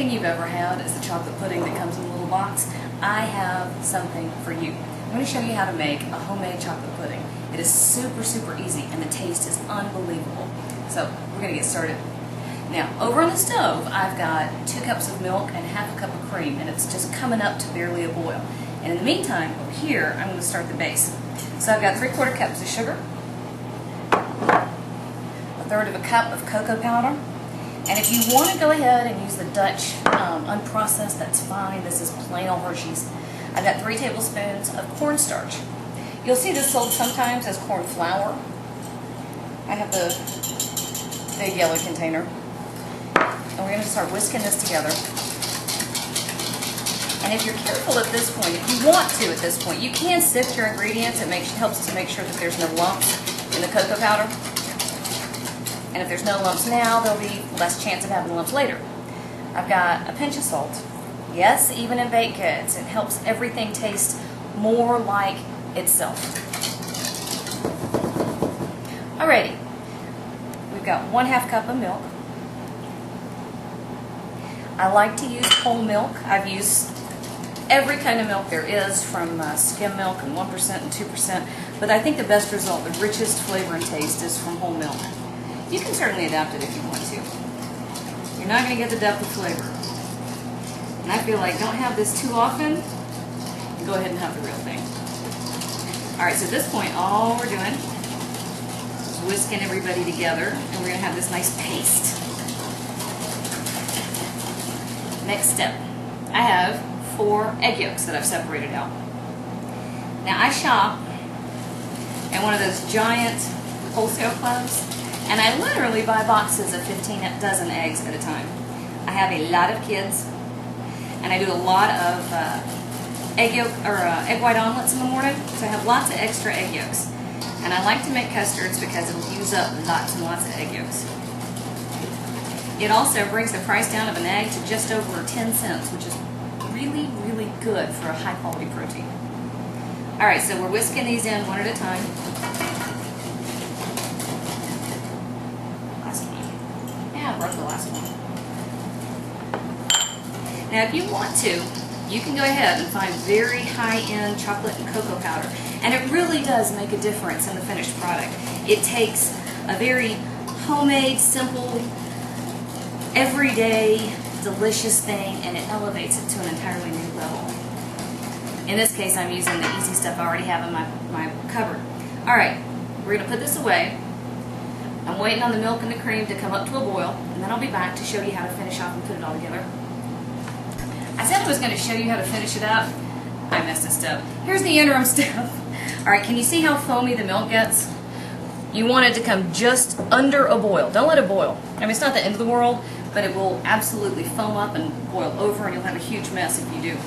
thing you've ever had is the chocolate pudding that comes in a little box, I have something for you. I'm going to show you how to make a homemade chocolate pudding. It is super, super easy, and the taste is unbelievable. So we're going to get started. Now, over on the stove, I've got 2 cups of milk and half a cup of cream, and it's just coming up to barely a boil. And in the meantime, over here, I'm going to start the base. So I've got 3/4 cups of sugar, 1/3 of a cup of cocoa powder, and if you want to go ahead and use the Dutch unprocessed, that's fine. This is plain old Hershey's. I've got 3 tablespoons of cornstarch. You'll see this sold sometimes as corn flour. I have the big yellow container. And we're going to start whisking this together. And if you're careful at this point, if you want to at this point, you can sift your ingredients. It helps to make sure that there's no lumps in the cocoa powder. And if there's no lumps now, there'll be less chance of having lumps later. I've got a pinch of salt. Yes, even in baked goods, it helps everything taste more like itself. Alrighty, we've got 1/2 cup of milk. I like to use whole milk. I've used every kind of milk there is, from skim milk and 1% and 2%, but I think the best result, the richest flavor and taste, is from whole milk. You can certainly adapt it if you want to. You're not going to get the depth of flavor. And I feel like don't have this too often, and go ahead and have the real thing. Alright, so at this point, all we're doing is whisking everybody together, and we're going to have this nice paste. Next step, I have 4 egg yolks that I've separated out. Now I shop at one of those giant wholesale clubs, and I literally buy boxes of 15 dozen eggs at a time. I have a lot of kids, and I do a lot of egg white omelets in the morning, so I have lots of extra egg yolks. And I like to make custards because it'll use up lots and lots of egg yolks. It also brings the price down of an egg to just over 10 cents, which is really, really good for a high quality protein. Alright, so we're whisking these in one at a time. Last one. Yeah, I broke the last one. Now if you want to, you can go ahead and find very high-end chocolate and cocoa powder, and it really does make a difference in the finished product. It takes a very homemade, simple, everyday, delicious thing, and it elevates it to an entirely new level. In this case, I'm using the easy stuff I already have in my cupboard. Alright, we're going to put this away. I'm waiting on the milk and the cream to come up to a boil, and then I'll be back to show you how to finish off and put it all together. I said I was going to show you how to finish it up. I messed this up. Here's the interim step. Alright, can you see how foamy the milk gets? You want it to come just under a boil. Don't let it boil. I mean, it's not the end of the world, but it will absolutely foam up and boil over, and you'll have a huge mess if you do.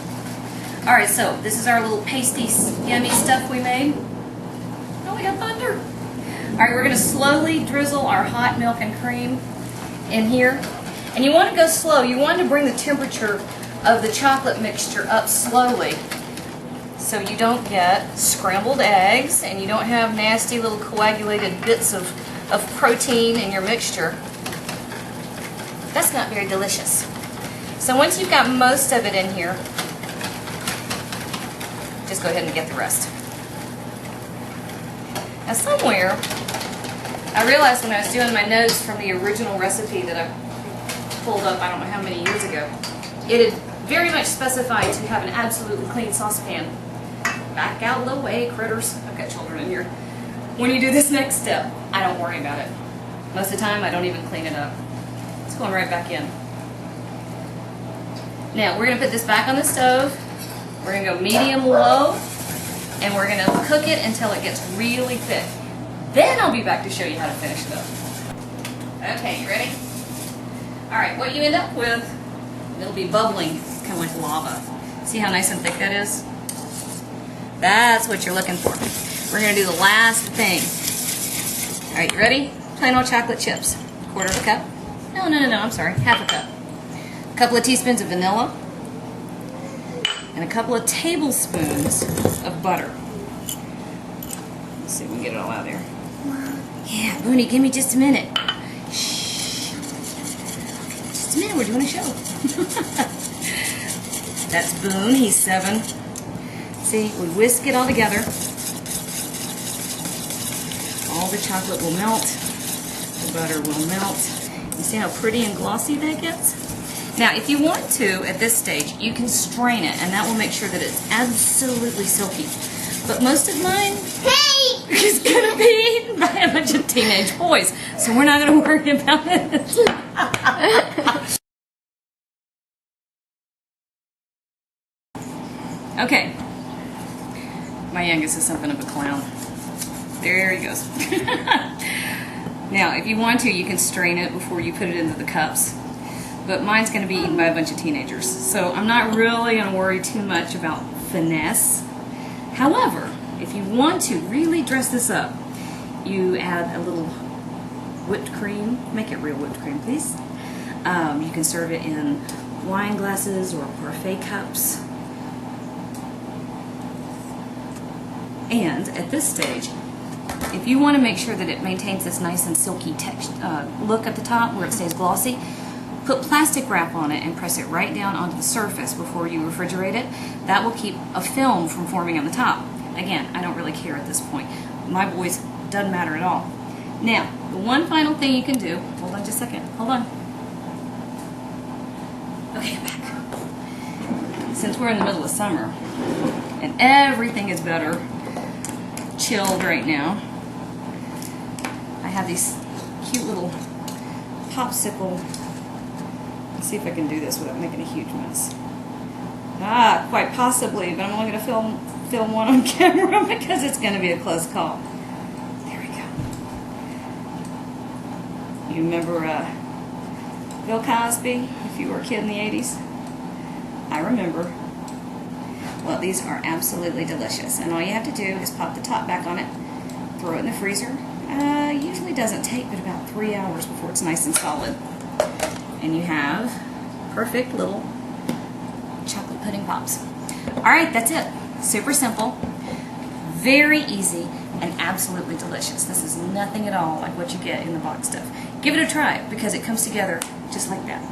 Alright, so this is our little pasty, yummy stuff we made. Oh, we got thunder. Alright, we're going to slowly drizzle our hot milk and cream in here. And you want to go slow. You want to bring the temperature of the chocolate mixture up slowly, so you don't get scrambled eggs and you don't have nasty little coagulated bits of protein in your mixture. That's not very delicious. So once you've got most of it in here, just go ahead and get the rest. Now somewhere, I realized when I was doing my notes from the original recipe that I pulled up I don't know how many years ago, it had very much specified to have an absolutely clean saucepan. Back out of the way, critters. I've got children in here. When you do this next step, I don't worry about it. Most of the time, I don't even clean it up. It's going right back in. Now, we're going to put this back on the stove. We're going to go medium-low, and we're going to cook it until it gets really thick. Then I'll be back to show you how to finish it up. Okay, you ready? Alright, what you end up with, it'll be bubbling, kind of like lava. See how nice and thick that is? That's what you're looking for. We're going to do the last thing. Alright, you ready? Plain old chocolate chips. 1/4 cup. No, I'm sorry. 1/2 cup. A couple of teaspoons of vanilla. And a couple of tablespoons of butter. Let's see if we can get it all out there. Yeah, Booney, give me just a minute. Shh. Just a in, we're doing a show. That's Boone, he's 7. See, we whisk it all together. All the chocolate will melt, the butter will melt. You see how pretty and glossy that gets? Now, if you want to, at this stage, you can strain it, and that will make sure that it's absolutely silky. But most of mine is going to be eaten by a bunch of teenage boys, so we're not going to worry about it. Okay. My youngest is something of a clown. There he goes. Now, if you want to, you can strain it before you put it into the cups. But mine's going to be eaten by a bunch of teenagers. So I'm not really going to worry too much about finesse. However, if you want to really dress this up, you add a little whipped cream. Make it real whipped cream, please. You can serve it in wine glasses or parfait cups. And at this stage, if you want to make sure that it maintains this nice and silky look at the top where it stays glossy, put plastic wrap on it and press it right down onto the surface before you refrigerate it. That will keep a film from forming on the top. Again, I don't really care at this point. My boys, doesn't matter at all. Now, the one final thing you can do, hold on just a second, hold on. Okay, I'm back. Since we're in the middle of summer and everything is better chilled right now, I have these cute little popsicle. Let's see if I can do this without making a huge mess. Quite possibly, but I'm only going to film one on camera because it's going to be a close call. There we go. You remember Bill Cosby, if you were a kid in the 80s? I remember. Well, these are absolutely delicious, and all you have to do is pop the top back on it, throw it in the freezer. Usually doesn't take but about 3 hours before it's nice and solid. And you have perfect little chocolate pudding pops. Alright, that's it. Super simple, very easy, and absolutely delicious. This is nothing at all like what you get in the box stuff. Give it a try because it comes together just like that.